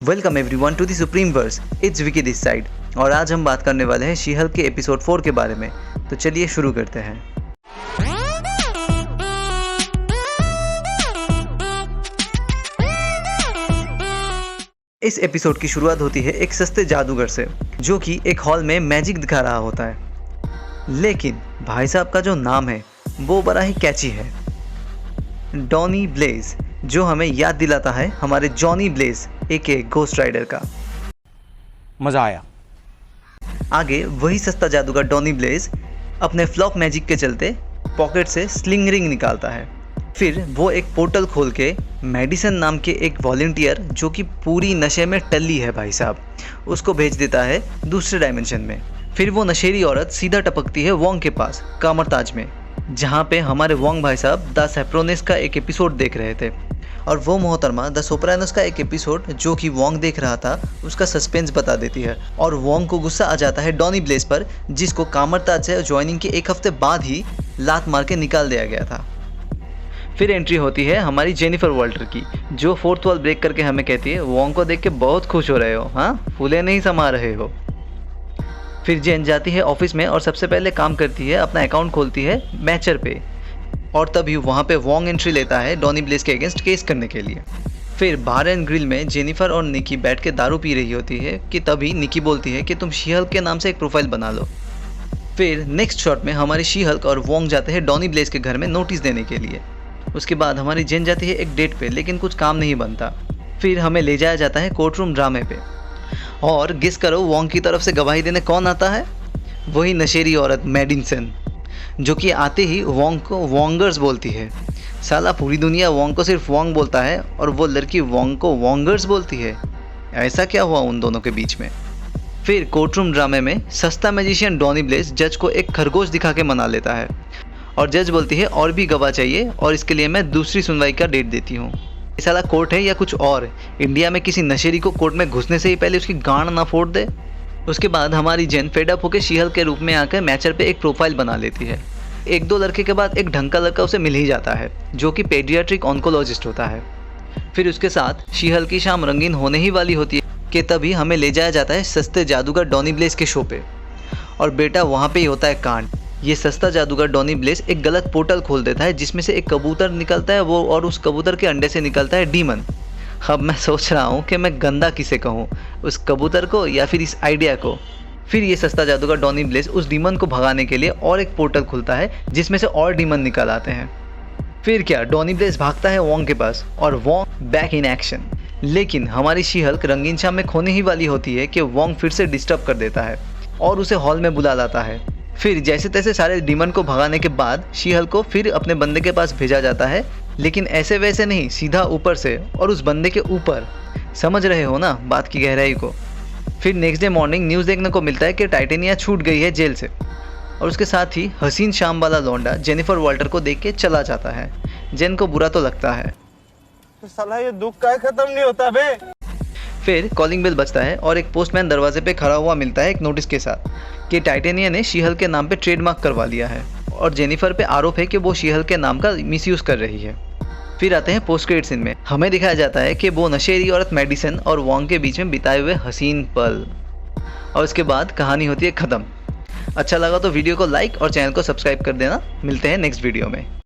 Welcome everyone to the Supreme Verse. It's Vicky this side और आज हम बात करने वाले हैं शी हल्क के एपिसोड 4 के बारे में। तो चलिए शुरू करते हैं। इस एपिसोड की शुरुआत होती है एक सस्ते जादूगर से, जो कि एक हॉल में मैजिक दिखा रहा होता है। लेकिन भाई साहब का जो नाम है वो बड़ा ही कैची है, डॉनी ब्लेज, जो हमें याद दिलाता है हमारे जॉनी ब्लेज एके घोस्ट राइडर का। मजा आया। आगे वही सस्ता जादूगर डॉनी ब्लेज अपने फ्लॉक मैजिक के चलते पॉकेट से स्लिंग रिंग निकालता है। फिर वो एक पोर्टल खोल के मेडिसन नाम के एक वॉलंटियर, जो कि पूरी नशे में टल्ली है भाई साहब, उसको भेज देता है दूसरे डायमेंशन में। फिर वो नशेरी औरत सीधा टपकती है वोंग के पास कामरताज में, जहाँ पे हमारे वोंग भाई साहब द सेप्रोनिस का एक एपिसोड देख रहे थे। और वो मोहतरमा द सोप्रानोस का एक एपिसोड जो कि वोंग देख रहा था उसका सस्पेंस बता देती है। और वोंग को गुस्सा आ जाता है डॉनी ब्लेज पर, जिसको कामरताज से ज्वाइनिंग के एक हफ्ते बाद ही लात मार के निकाल दिया गया था। फिर एंट्री होती है हमारी जेनिफर वॉल्टर की, जो फोर्थ वॉल ब्रेक करके हमें कहती है वोंग को देख के बहुत खुश हो रहे हो, हाँ फूले नहीं समा रहे हो। फिर जेन जाती है ऑफिस में और सबसे पहले काम करती है, अपना अकाउंट खोलती है मैचर पे। और तभी वहाँ पे वोंग एंट्री लेता है डॉनी ब्लेज के अगेंस्ट केस करने के लिए। फिर बार एंड ग्रिल में जेनिफर और निकी बैठ के दारू पी रही होती है कि तभी निकी बोलती है कि तुम शी हल्क के नाम से एक प्रोफाइल बना लो। फिर नेक्स्ट शॉट में हमारी शी हल्क और वोंग जाते हैं डॉनी ब्लेज के घर में नोटिस देने के लिए। उसके बाद हमारी जेन जाती है एक डेट पे, लेकिन कुछ काम नहीं बनता। फिर हमें ले जाया जाता है कोर्ट रूम ड्रामे पे, और गेस करो वोंग की तरफ से गवाही देने कौन आता है? वही नशेरी औरत मेडिसन, जो कि आते ही वोंग को वोंगर्स बोलती है। साला पूरी दुनिया वोंग को सिर्फ वोंग बोलता है और वो लड़की वोंग को वोंगर्स बोलती है। ऐसा क्या हुआ उन दोनों के बीच में? फिर कोर्टरूम ड्रामे में सस्ता मैजिशियन डॉनी ब्लेज जज को एक खरगोश दिखा के मना लेता है, और जज बोलती है और भी गवाह चाहिए और इसके लिए मैं दूसरी सुनवाई का डेट देती हूँ। ये साला कोर्ट है या कुछ और? इंडिया में किसी नशेरी को कोर्ट में घुसने से ही पहले उसकी गांड ना फोड़ दे। उसके बाद हमारी जेन फेड अप होकर शी हल्क के रूप में आकर मैचर पे एक प्रोफाइल बना लेती है। एक दो लड़के के बाद एक ढंग का लड़का उसे मिल ही जाता है, जो कि पेडियाट्रिक ऑन्कोलॉजिस्ट होता है। फिर उसके साथ शी हल्क की शाम रंगीन होने ही वाली होती है कि तभी हमें ले जाया जाता है सस्ते जादूगर डॉनी ब्लेज के शो पे। और बेटा वहाँ पे ही होता है कांड। ये सस्ता जादूगर डॉनी ब्लेज एक गलत पोर्टल खोल देता है, जिसमें से एक कबूतर निकलता है वो, और उस कबूतर के अंडे से निकलता है डीमन। अब मैं सोच रहा हूँ कि मैं गंदा किसे कहूँ, उस कबूतर को या फिर इस आइडिया को। फिर ये सस्ता जादूगर डॉनी ब्लेज उस डीमन को भगाने के लिए और एक पोर्टल खुलता है, जिसमें से और डीमन निकल आते हैं। फिर क्या, डॉनी ब्लेज भागता है वोंग के पास और वोंग बैक इन एक्शन। लेकिन हमारी शी हल्क रंगीन शाम में खोने ही वाली होती है कि वोंग फिर से डिस्टर्ब कर देता है और उसे हॉल में बुला लाता है। फिर जैसे तैसे सारे डीमन को भगाने के बाद शी हल्क को फिर अपने बंदे के पास भेजा जाता है, लेकिन ऐसे वैसे नहीं, सीधा ऊपर से और उस बंदे के ऊपर। समझ रहे हो ना बात की गहराई को? फिर नेक्स्ट डे मॉर्निंग न्यूज़ देखने को मिलता है कि टाइटेनिया छूट गई है जेल से, और उसके साथ ही हसीन शाम वाला लौंडा जेनिफर वॉल्टर को देख के चला जाता है। जेन को बुरा तो लगता है, तो साला ये दुख का खत्म नहीं होता बे। फिर कॉलिंग बेल बजता है और एक पोस्टमैन दरवाजे पे खड़ा हुआ मिलता है एक नोटिस के साथ कि टाइटेनिया ने शी हल्क के नाम पे ट्रेडमार्क करवा लिया है, और जेनिफर पे आरोप है कि वो शी हल्क के नाम का मिसयूज़ कर रही है। फिर आते हैं पोस्ट क्रेडिट सीन में। हमें दिखाया जाता है कि वो नशेरी औरत मेडिसन और वोंग के बीच में बिताए हुए हसीन पल, और उसके बाद कहानी होती है ख़त्म। अच्छा लगा तो वीडियो को लाइक और चैनल को सब्सक्राइब कर देना। मिलते हैं नेक्स्ट वीडियो में।